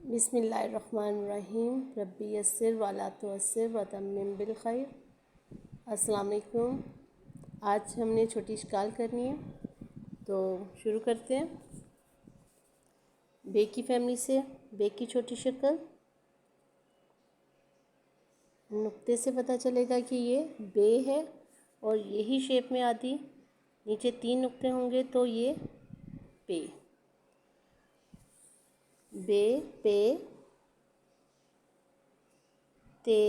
बिस्मिल्लाहिर्रहमानिर्रहीम रब्बी यस्सिर वला तुअस्सिर व तम्मिम बिल खैर। अस्सलाम वालेकुम। आज हमने छोटी शक्ल करनी है, तो शुरू करते हैं। बे की फैमिली से बे की छोटी शक्ल नुक्ते से पता चलेगा कि ये बे है और यही शेप में आती नीचे 3 नुक्ते होंगे तो ये पे। बे, पे, ते,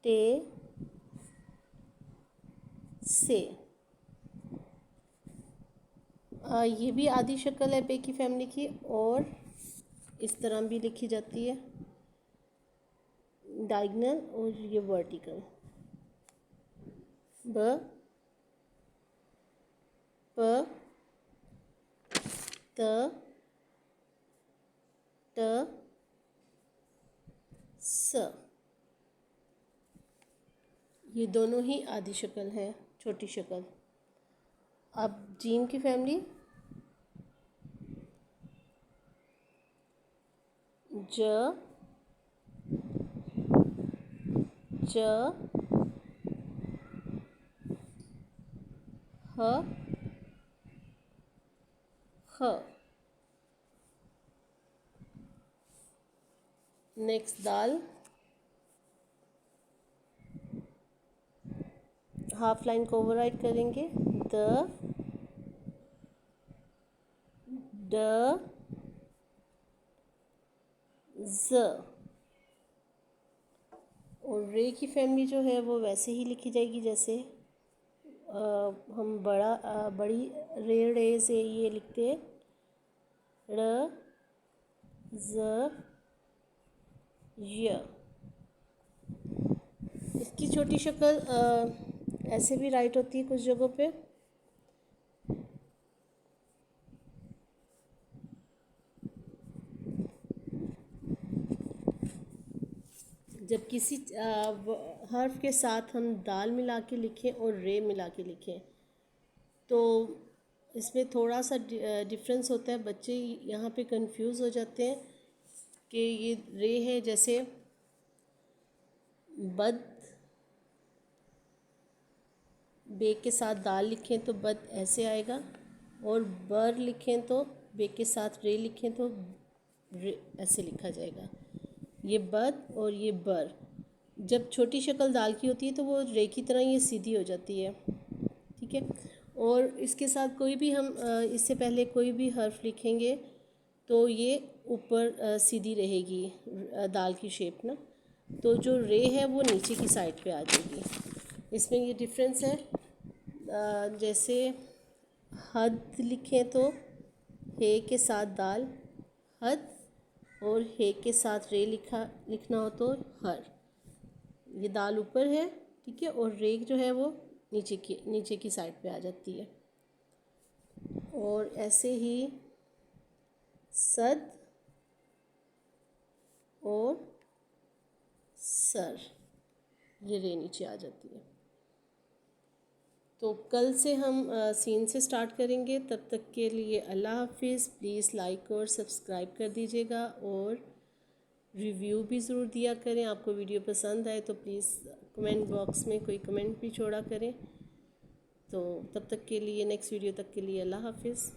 टे, से। ये भी आधी शक्ल है बे की फैमिली की और इस तरह भी लिखी जाती है, डायगोनल और ये वर्टिकल। ब, प, त, ट, स। ये दोनों ही आधी शक्ल है, छोटी शक्ल। अब जीम की फैमिली ज, च, ह, ख। नेक्स्ट दाल, हाफ लाइन को ओवरराइट करेंगे। द, ड, ज। और रे की फैमिली जो है वो वैसे ही लिखी जाएगी जैसे हम बड़ी रे से ये लिखते हैं, र, ज, य। इसकी छोटी शक्ल ऐसे भी राइट होती है कुछ जगहों पे। जब किसी हर्फ के साथ हम दाल मिला के लिखें और रे मिला के लिखें तो इसमें थोड़ा सा डिफरेंस होता है। बच्चे यहाँ पे कंफ्यूज हो जाते हैं कि ये रे है, जैसे बद बे के साथ दाल लिखें तो बद ऐसे आएगा, और बर लिखें तो बे के साथ रे लिखें तो रे ऐसे लिखा जाएगा। ये बद और ये बर। जब छोटी शक्ल दाल की होती है तो वो रे की तरह ये सीधी हो जाती है, ठीक है। और इसके साथ कोई भी हम इससे पहले कोई भी हर्फ लिखेंगे तो ये ऊपर सीधी रहेगी दाल की शेप ना, तो जो रे है वो नीचे की साइड पे आ जाएगी। इसमें ये डिफरेंस है। जैसे हद लिखें तो हे के साथ दाल हद, और हे के साथ रे लिखना हो तो हर। ये दाल ऊपर है, ठीक है, और रे जो है वो नीचे की साइड पे आ जाती है। और ऐसे ही सद और सर, ये रे नीचे आ जाती है। तो कल से हम सीन से स्टार्ट करेंगे। तब तक के लिए अल्लाह हाफिज़। प्लीज़ लाइक और सब्सक्राइब कर दीजिएगा और रिव्यू भी ज़रूर दिया करें। आपको वीडियो पसंद आए तो प्लीज़ कमेंट बॉक्स में कोई कमेंट भी छोड़ा करें। तो तब तक के लिए, नेक्स्ट वीडियो तक के लिए अल्लाह हाफिज़।